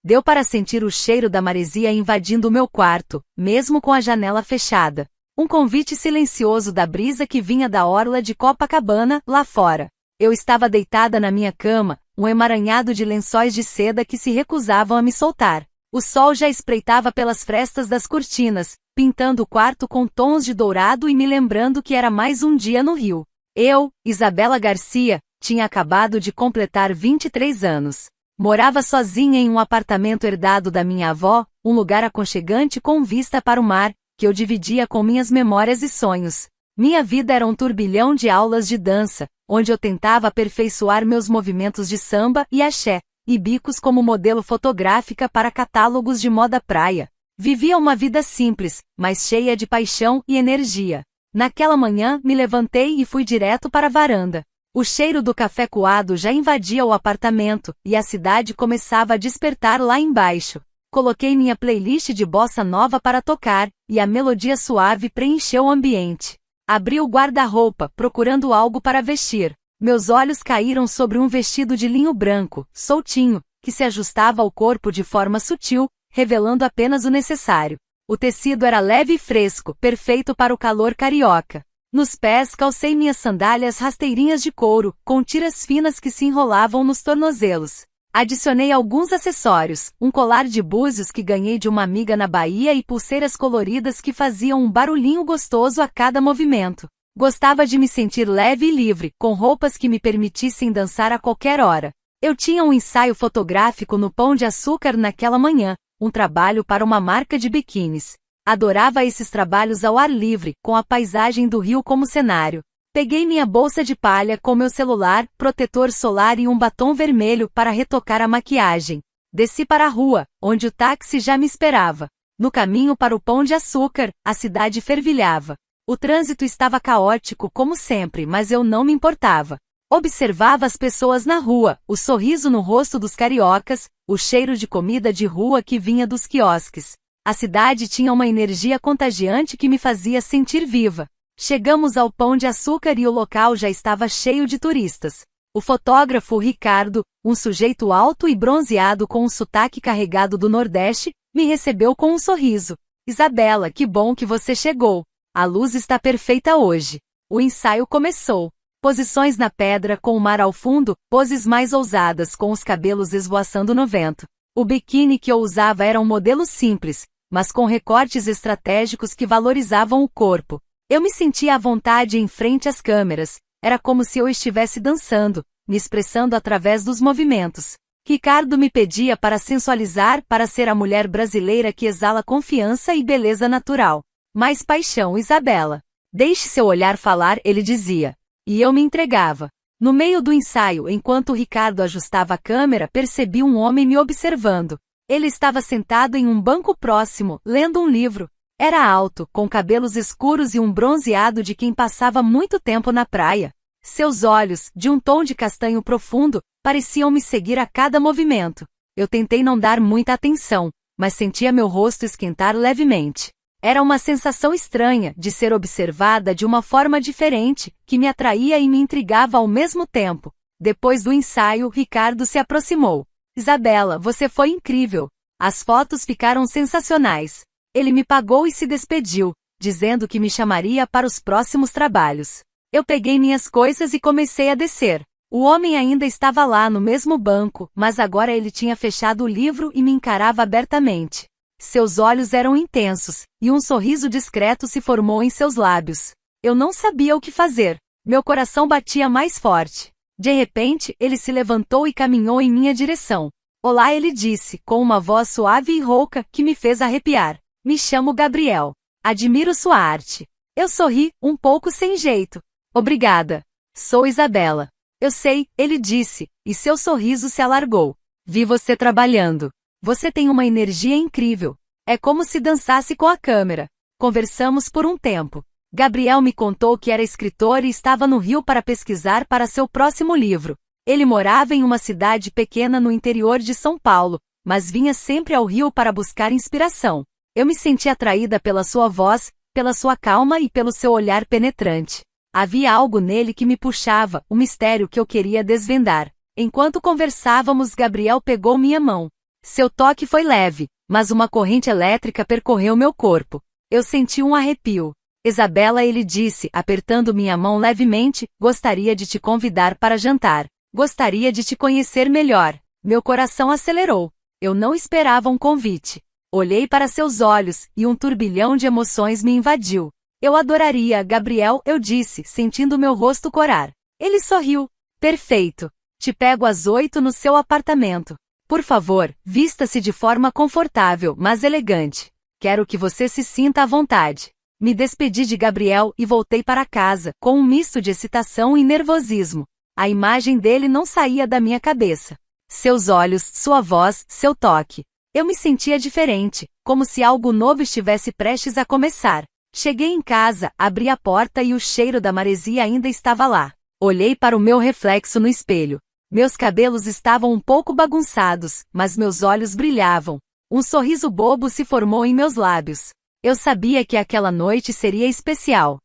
Deu para sentir o cheiro da maresia invadindo o meu quarto, mesmo com a janela fechada. Um convite silencioso da brisa que vinha da orla de Copacabana, lá fora. Eu estava deitada na minha cama, um emaranhado de lençóis de seda que se recusavam a me soltar. O sol já espreitava pelas frestas das cortinas, pintando o quarto com tons de dourado e me lembrando que era mais um dia no Rio. Eu, Isabela Garcia, tinha acabado de completar 23 anos. Morava sozinha em um apartamento herdado da minha avó, um lugar aconchegante com vista para o mar, que eu dividia com minhas memórias e sonhos. Minha vida era um turbilhão de aulas de dança, onde eu tentava aperfeiçoar meus movimentos de samba e axé, e bicos como modelo fotográfica para catálogos de moda praia. Vivia uma vida simples, mas cheia de paixão e energia. Naquela manhã, me levantei e fui direto para a varanda. O cheiro do café coado já invadia o apartamento, e a cidade começava a despertar lá embaixo. Coloquei minha playlist de bossa nova para tocar, e a melodia suave preencheu o ambiente. Abri o guarda-roupa, procurando algo para vestir. Meus olhos caíram sobre um vestido de linho branco, soltinho, que se ajustava ao corpo de forma sutil, revelando apenas o necessário. O tecido era leve e fresco, perfeito para o calor carioca. Nos pés calcei minhas sandálias rasteirinhas de couro, com tiras finas que se enrolavam nos tornozelos. Adicionei alguns acessórios, um colar de búzios que ganhei de uma amiga na Bahia e pulseiras coloridas que faziam um barulhinho gostoso a cada movimento. Gostava de me sentir leve e livre, com roupas que me permitissem dançar a qualquer hora. Eu tinha um ensaio fotográfico no Pão de Açúcar naquela manhã, um trabalho para uma marca de biquínis. Adorava esses trabalhos ao ar livre, com a paisagem do Rio como cenário. Peguei minha bolsa de palha com meu celular, protetor solar e um batom vermelho para retocar a maquiagem. Desci para a rua, onde o táxi já me esperava. No caminho para o Pão de Açúcar, a cidade fervilhava. O trânsito estava caótico como sempre, mas eu não me importava. Observava as pessoas na rua, o sorriso no rosto dos cariocas, o cheiro de comida de rua que vinha dos quiosques. A cidade tinha uma energia contagiante que me fazia sentir viva. Chegamos ao Pão de Açúcar e o local já estava cheio de turistas. O fotógrafo Ricardo, um sujeito alto e bronzeado com um sotaque carregado do Nordeste, me recebeu com um sorriso. Isabela, que bom que você chegou. A luz está perfeita hoje. O ensaio começou. Posições na pedra com o mar ao fundo, poses mais ousadas com os cabelos esvoaçando no vento. O biquíni que eu usava era um modelo simples, mas com recortes estratégicos que valorizavam o corpo. Eu me sentia à vontade em frente às câmeras, era como se eu estivesse dançando, me expressando através dos movimentos. Ricardo me pedia para sensualizar, para ser a mulher brasileira que exala confiança e beleza natural. Mais paixão, Isabela. Deixe seu olhar falar, ele dizia. E eu me entregava. No meio do ensaio, enquanto Ricardo ajustava a câmera, percebi um homem me observando. Ele estava sentado em um banco próximo, lendo um livro. Era alto, com cabelos escuros e um bronzeado de quem passava muito tempo na praia. Seus olhos, de um tom de castanho profundo, pareciam me seguir a cada movimento. Eu tentei não dar muita atenção, mas sentia meu rosto esquentar levemente. Era uma sensação estranha, de ser observada de uma forma diferente, que me atraía e me intrigava ao mesmo tempo. Depois do ensaio, Ricardo se aproximou. Isabela, você foi incrível. As fotos ficaram sensacionais. Ele me pagou e se despediu, dizendo que me chamaria para os próximos trabalhos. Eu peguei minhas coisas e comecei a descer. O homem ainda estava lá no mesmo banco, mas agora ele tinha fechado o livro e me encarava abertamente. Seus olhos eram intensos, e um sorriso discreto se formou em seus lábios. Eu não sabia o que fazer. Meu coração batia mais forte. De repente, ele se levantou e caminhou em minha direção. Olá, ele disse, com uma voz suave e rouca que me fez arrepiar. Me chamo Gabriel. Admiro sua arte. Eu sorri, um pouco sem jeito. Obrigada. Sou Isabela. Eu sei, ele disse, e seu sorriso se alargou. Vi você trabalhando. Você tem uma energia incrível. É como se dançasse com a câmera. Conversamos por um tempo. Gabriel me contou que era escritor e estava no Rio para pesquisar para seu próximo livro. Ele morava em uma cidade pequena no interior de São Paulo, mas vinha sempre ao Rio para buscar inspiração. Eu me senti atraída pela sua voz, pela sua calma e pelo seu olhar penetrante. Havia algo nele que me puxava, um mistério que eu queria desvendar. Enquanto conversávamos, Gabriel pegou minha mão. Seu toque foi leve, mas uma corrente elétrica percorreu meu corpo. Eu senti um arrepio. Isabela, ele disse, apertando minha mão levemente, gostaria de te convidar para jantar. Gostaria de te conhecer melhor. Meu coração acelerou. Eu não esperava um convite. Olhei para seus olhos, e um turbilhão de emoções me invadiu. Eu adoraria, Gabriel, eu disse, sentindo meu rosto corar. Ele sorriu. Perfeito. Te pego às 8 no seu apartamento. Por favor, vista-se de forma confortável, mas elegante. Quero que você se sinta à vontade. Me despedi de Gabriel e voltei para casa, com um misto de excitação e nervosismo. A imagem dele não saía da minha cabeça. Seus olhos, sua voz, seu toque. Eu me sentia diferente, como se algo novo estivesse prestes a começar. Cheguei em casa, abri a porta e o cheiro da maresia ainda estava lá. Olhei para o meu reflexo no espelho. Meus cabelos estavam um pouco bagunçados, mas meus olhos brilhavam. Um sorriso bobo se formou em meus lábios. Eu sabia que aquela noite seria especial.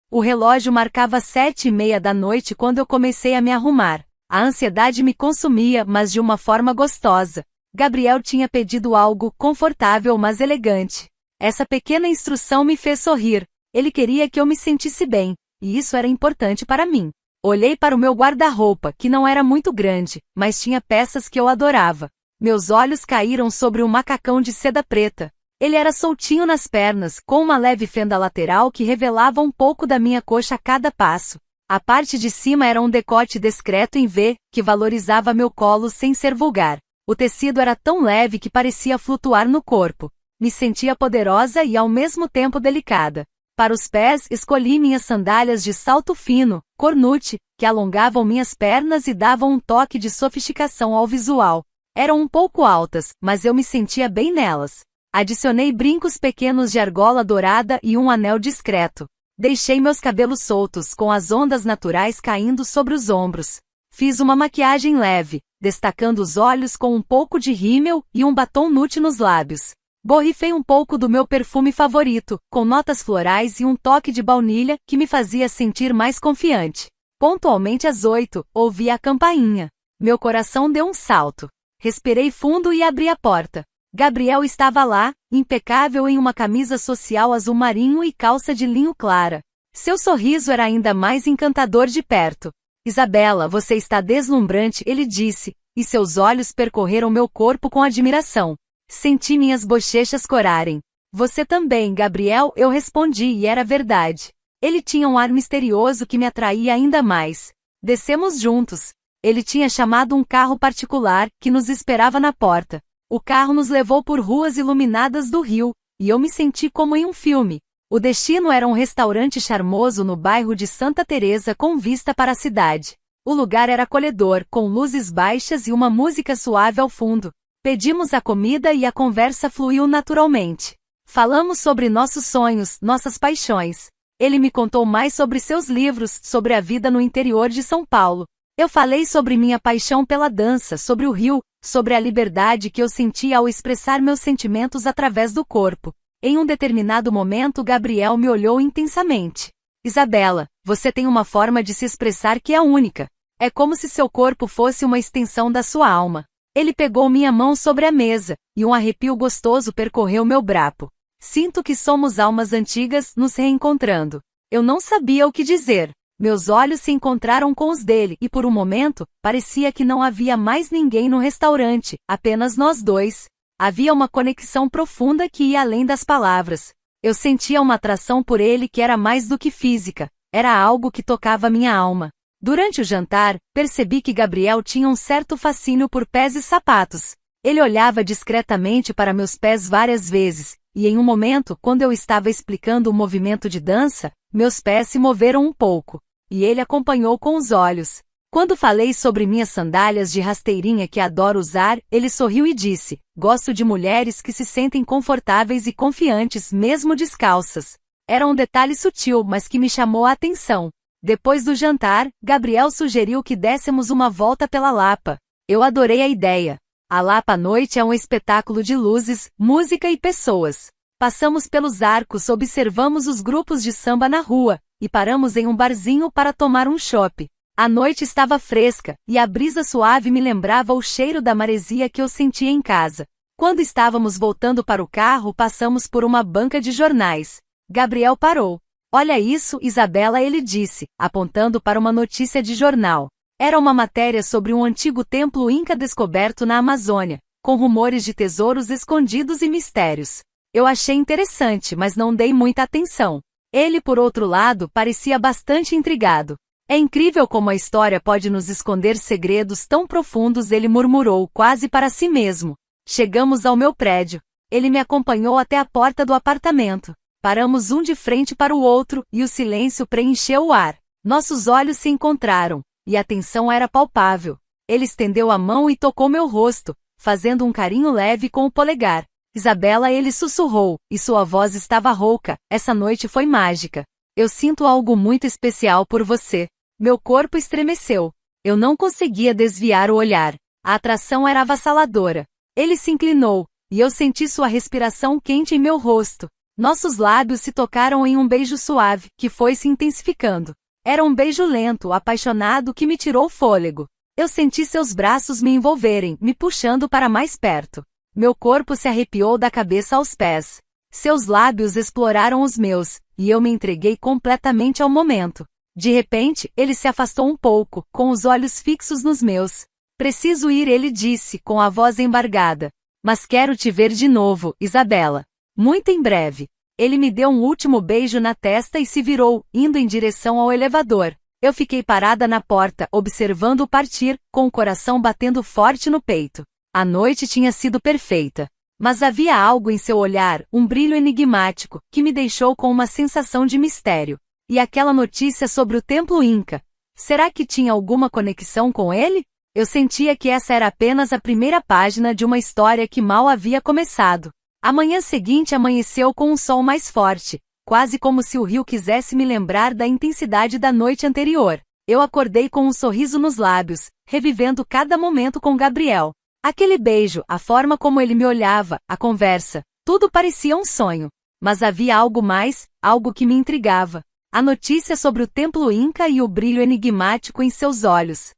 O relógio marcava 7:30 da noite quando eu comecei a me arrumar. A ansiedade me consumia, mas de uma forma gostosa. Gabriel tinha pedido algo confortável mas elegante. Essa pequena instrução me fez sorrir. Ele queria que eu me sentisse bem, e isso era importante para mim. Olhei para o meu guarda-roupa, que não era muito grande, mas tinha peças que eu adorava. Meus olhos caíram sobre um macacão de seda preta. Ele era soltinho nas pernas, com uma leve fenda lateral que revelava um pouco da minha coxa a cada passo. A parte de cima era um decote discreto em V, que valorizava meu colo sem ser vulgar. O tecido era tão leve que parecia flutuar no corpo. Me sentia poderosa e ao mesmo tempo delicada. Para os pés, escolhi minhas sandálias de salto fino, cornute, que alongavam minhas pernas e davam um toque de sofisticação ao visual. Eram um pouco altas, mas eu me sentia bem nelas. Adicionei brincos pequenos de argola dourada e um anel discreto. Deixei meus cabelos soltos, com as ondas naturais caindo sobre os ombros. Fiz uma maquiagem leve, destacando os olhos com um pouco de rímel e um batom nude nos lábios. Borrifei um pouco do meu perfume favorito, com notas florais e um toque de baunilha que me fazia sentir mais confiante. Pontualmente às 8, ouvi a campainha. Meu coração deu um salto. Respirei fundo e abri a porta. Gabriel estava lá, impecável em uma camisa social azul marinho e calça de linho clara. Seu sorriso era ainda mais encantador de perto. Isabela, você está deslumbrante, ele disse, e seus olhos percorreram meu corpo com admiração. Senti minhas bochechas corarem. Você também, Gabriel, eu respondi e era verdade. Ele tinha um ar misterioso que me atraía ainda mais. Descemos juntos. Ele tinha chamado um carro particular, que nos esperava na porta. O carro nos levou por ruas iluminadas do Rio, e eu me senti como em um filme. O destino era um restaurante charmoso no bairro de Santa Teresa com vista para a cidade. O lugar era acolhedor, com luzes baixas e uma música suave ao fundo. Pedimos a comida e a conversa fluiu naturalmente. Falamos sobre nossos sonhos, nossas paixões. Ele me contou mais sobre seus livros, sobre a vida no interior de São Paulo. Eu falei sobre minha paixão pela dança, sobre o Rio, sobre a liberdade que eu sentia ao expressar meus sentimentos através do corpo. Em um determinado momento, Gabriel me olhou intensamente. Isabela, você tem uma forma de se expressar que é única. É como se seu corpo fosse uma extensão da sua alma. Ele pegou minha mão sobre a mesa, e um arrepio gostoso percorreu meu braço. Sinto que somos almas antigas nos reencontrando. Eu não sabia o que dizer. Meus olhos se encontraram com os dele e por um momento, parecia que não havia mais ninguém no restaurante, apenas nós dois. Havia uma conexão profunda que ia além das palavras. Eu sentia uma atração por ele que era mais do que física, era algo que tocava minha alma. Durante o jantar, percebi que Gabriel tinha um certo fascínio por pés e sapatos. Ele olhava discretamente para meus pés várias vezes, e em um momento, quando eu estava explicando o movimento de dança, meus pés se moveram um pouco. E ele acompanhou com os olhos. Quando falei sobre minhas sandálias de rasteirinha que adoro usar, ele sorriu e disse, gosto de mulheres que se sentem confortáveis e confiantes mesmo descalças. Era um detalhe sutil, mas que me chamou a atenção. Depois do jantar, Gabriel sugeriu que dessemos uma volta pela Lapa. Eu adorei a ideia. A Lapa à noite é um espetáculo de luzes, música e pessoas. Passamos pelos arcos, observamos os grupos de samba na rua, e paramos em um barzinho para tomar um chopp. A noite estava fresca, e a brisa suave me lembrava o cheiro da maresia que eu sentia em casa. Quando estávamos voltando para o carro, passamos por uma banca de jornais. Gabriel parou. Olha isso, Isabela, ele disse, apontando para uma notícia de jornal. Era uma matéria sobre um antigo templo inca descoberto na Amazônia, com rumores de tesouros escondidos e mistérios. Eu achei interessante, mas não dei muita atenção. Ele, por outro lado, parecia bastante intrigado. É incrível como a história pode nos esconder segredos tão profundos, ele murmurou quase para si mesmo. Chegamos ao meu prédio. Ele me acompanhou até a porta do apartamento. Paramos um de frente para o outro, e o silêncio preencheu o ar. Nossos olhos se encontraram, e a tensão era palpável. Ele estendeu a mão e tocou meu rosto, fazendo um carinho leve com o polegar. Isabela, ele sussurrou, e sua voz estava rouca. Essa noite foi mágica. Eu sinto algo muito especial por você. Meu corpo estremeceu. Eu não conseguia desviar o olhar. A atração era avassaladora. Ele se inclinou, e eu senti sua respiração quente em meu rosto. Nossos lábios se tocaram em um beijo suave, que foi se intensificando. Era um beijo lento, apaixonado, que me tirou o fôlego. Eu senti seus braços me envolverem, me puxando para mais perto. Meu corpo se arrepiou da cabeça aos pés. Seus lábios exploraram os meus, e eu me entreguei completamente ao momento. De repente, ele se afastou um pouco, com os olhos fixos nos meus. Preciso ir, ele disse, com a voz embargada. Mas quero te ver de novo, Isabela. Muito em breve. Ele me deu um último beijo na testa e se virou, indo em direção ao elevador. Eu fiquei parada na porta, observando-o partir, com o coração batendo forte no peito. A noite tinha sido perfeita. Mas havia algo em seu olhar, um brilho enigmático, que me deixou com uma sensação de mistério. E aquela notícia sobre o templo Inca. Será que tinha alguma conexão com ele? Eu sentia que essa era apenas a primeira página de uma história que mal havia começado. A manhã seguinte amanheceu com um sol mais forte, quase como se o rio quisesse me lembrar da intensidade da noite anterior. Eu acordei com um sorriso nos lábios, revivendo cada momento com Gabriel. Aquele beijo, a forma como ele me olhava, a conversa, tudo parecia um sonho. Mas havia algo mais, algo que me intrigava. A notícia sobre o templo Inca e o brilho enigmático em seus olhos.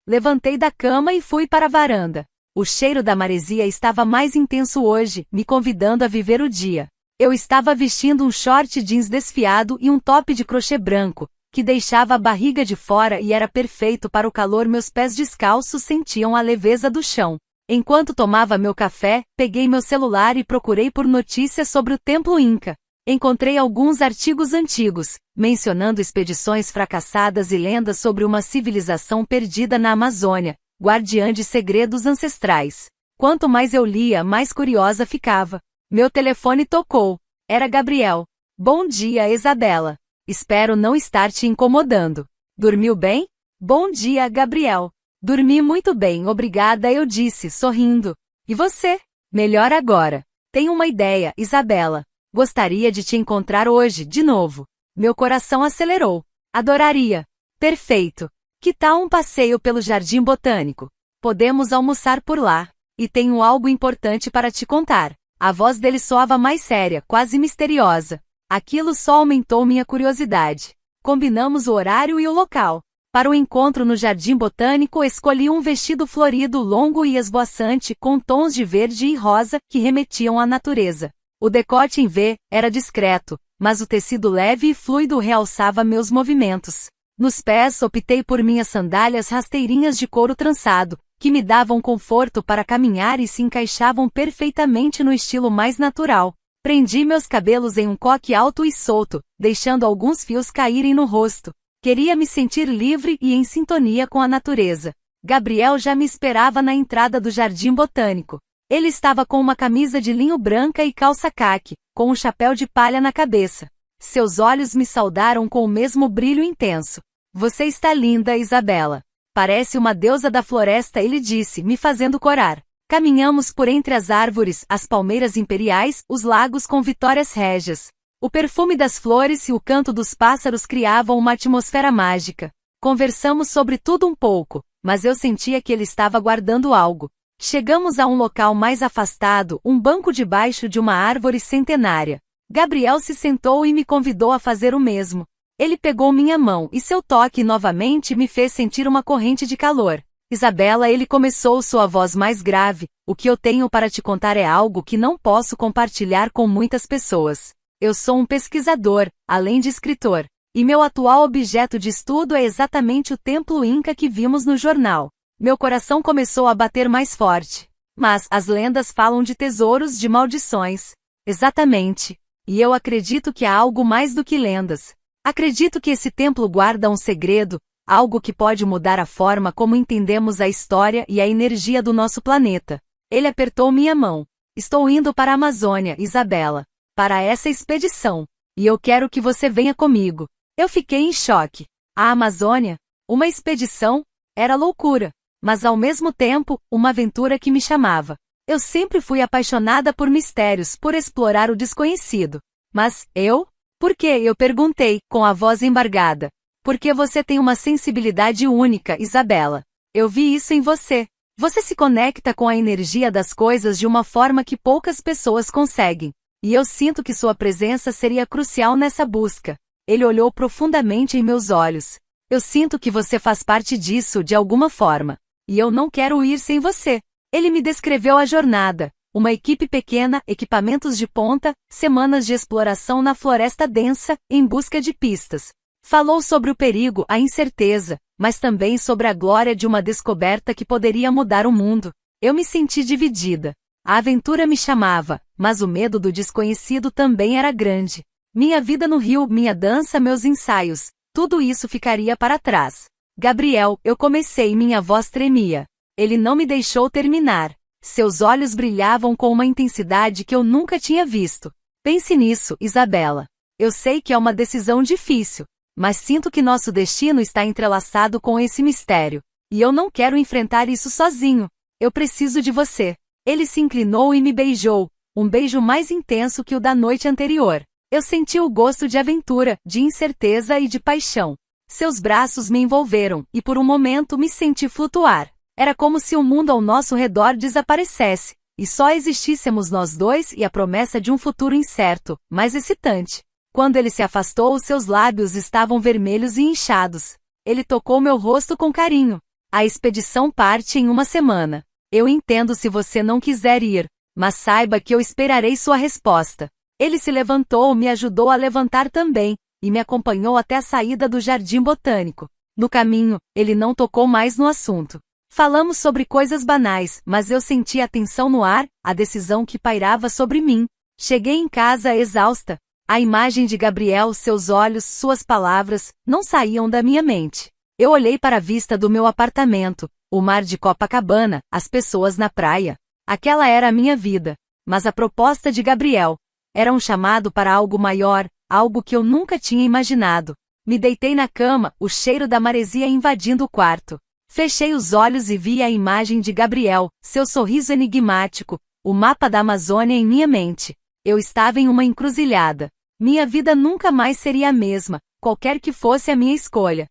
Levantei da cama e fui para a varanda. O cheiro da maresia estava mais intenso hoje, me convidando a viver o dia. Eu estava vestindo um short jeans desfiado e um top de crochê branco, que deixava a barriga de fora e era perfeito para o calor. Meus pés descalços sentiam a leveza do chão. Enquanto tomava meu café, peguei meu celular e procurei por notícias sobre o templo Inca. Encontrei alguns artigos antigos, mencionando expedições fracassadas e lendas sobre uma civilização perdida na Amazônia, guardiã de segredos ancestrais. Quanto mais eu lia, mais curiosa ficava. Meu telefone tocou. Era Gabriel. Bom dia, Isabela. Espero não estar te incomodando. Dormiu bem? Bom dia, Gabriel. Dormi muito bem, obrigada, eu disse, sorrindo. E você? Melhor agora. Tenho uma ideia, Isabela. Gostaria de te encontrar hoje, de novo. Meu coração acelerou. Adoraria. Perfeito. Que tal um passeio pelo Jardim Botânico? Podemos almoçar por lá. E tenho algo importante para te contar. A voz dele soava mais séria, quase misteriosa. Aquilo só aumentou minha curiosidade. Combinamos o horário e o local. Para o encontro no Jardim Botânico, escolhi um vestido florido longo e esvoaçante com tons de verde e rosa que remetiam à natureza. O decote em V era discreto, mas o tecido leve e fluido realçava meus movimentos. Nos pés optei por minhas sandálias rasteirinhas de couro trançado, que me davam conforto para caminhar e se encaixavam perfeitamente no estilo mais natural. Prendi meus cabelos em um coque alto e solto, deixando alguns fios caírem no rosto. Queria me sentir livre e em sintonia com a natureza. Gabriel já me esperava na entrada do Jardim Botânico. Ele estava com uma camisa de linho branca e calça caque, com um chapéu de palha na cabeça. Seus olhos me saudaram com o mesmo brilho intenso. Você está linda, Isabela. Parece uma deusa da floresta, ele disse, me fazendo corar. Caminhamos por entre as árvores, as palmeiras imperiais, os lagos com vitórias régias. O perfume das flores e o canto dos pássaros criavam uma atmosfera mágica. Conversamos sobre tudo um pouco, mas eu sentia que ele estava guardando algo. Chegamos a um local mais afastado, um banco debaixo de uma árvore centenária. Gabriel se sentou e me convidou a fazer o mesmo. Ele pegou minha mão e seu toque novamente me fez sentir uma corrente de calor. Isabela, ele começou sua voz mais grave, o que eu tenho para te contar é algo que não posso compartilhar com muitas pessoas. Eu sou um pesquisador, além de escritor. E meu atual objeto de estudo é exatamente o templo Inca que vimos no jornal. Meu coração começou a bater mais forte. Mas as lendas falam de tesouros, de maldições. Exatamente. E eu acredito que há algo mais do que lendas. Acredito que esse templo guarda um segredo, algo que pode mudar a forma como entendemos a história e a energia do nosso planeta. Ele apertou minha mão. Estou indo para a Amazônia, Isabela, para essa expedição. E eu quero que você venha comigo. Eu fiquei em choque. A Amazônia? Uma expedição? Era loucura. Mas ao mesmo tempo, uma aventura que me chamava. Eu sempre fui apaixonada por mistérios, por explorar o desconhecido. Mas, eu? Por quê? Eu perguntei, com a voz embargada. Porque você tem uma sensibilidade única, Isabela. Eu vi isso em você. Você se conecta com a energia das coisas de uma forma que poucas pessoas conseguem. E eu sinto que sua presença seria crucial nessa busca. Ele olhou profundamente em meus olhos. Eu sinto que você faz parte disso de alguma forma. E eu não quero ir sem você. Ele me descreveu a jornada. Uma equipe pequena, equipamentos de ponta, semanas de exploração na floresta densa, em busca de pistas. Falou sobre o perigo, a incerteza, mas também sobre a glória de uma descoberta que poderia mudar o mundo. Eu me senti dividida. A aventura me chamava, mas o medo do desconhecido também era grande. Minha vida no Rio, minha dança, meus ensaios, tudo isso ficaria para trás. Gabriel, eu comecei e minha voz tremia. Ele não me deixou terminar. Seus olhos brilhavam com uma intensidade que eu nunca tinha visto. Pense nisso, Isabela. Eu sei que é uma decisão difícil, mas sinto que nosso destino está entrelaçado com esse mistério. E eu não quero enfrentar isso sozinho. Eu preciso de você. Ele se inclinou e me beijou, um beijo mais intenso que o da noite anterior. Eu senti o gosto de aventura, de incerteza e de paixão. Seus braços me envolveram, e por um momento me senti flutuar. Era como se o mundo ao nosso redor desaparecesse, e só existíssemos nós dois e a promessa de um futuro incerto, mas excitante. Quando ele se afastou, os seus lábios estavam vermelhos e inchados. Ele tocou meu rosto com carinho. A expedição parte em uma semana. Eu entendo se você não quiser ir, mas saiba que eu esperarei sua resposta. Ele se levantou, me ajudou a levantar também, e me acompanhou até a saída do Jardim Botânico. No caminho, ele não tocou mais no assunto. Falamos sobre coisas banais, mas eu senti a tensão no ar, a decisão que pairava sobre mim. Cheguei em casa exausta. A imagem de Gabriel, seus olhos, suas palavras, não saíam da minha mente. Eu olhei para a vista do meu apartamento, o mar de Copacabana, as pessoas na praia. Aquela era a minha vida. Mas a proposta de Gabriel era um chamado para algo maior, algo que eu nunca tinha imaginado. Me deitei na cama, o cheiro da maresia invadindo o quarto. Fechei os olhos e vi a imagem de Gabriel, seu sorriso enigmático, o mapa da Amazônia em minha mente. Eu estava em uma encruzilhada. Minha vida nunca mais seria a mesma, qualquer que fosse a minha escolha.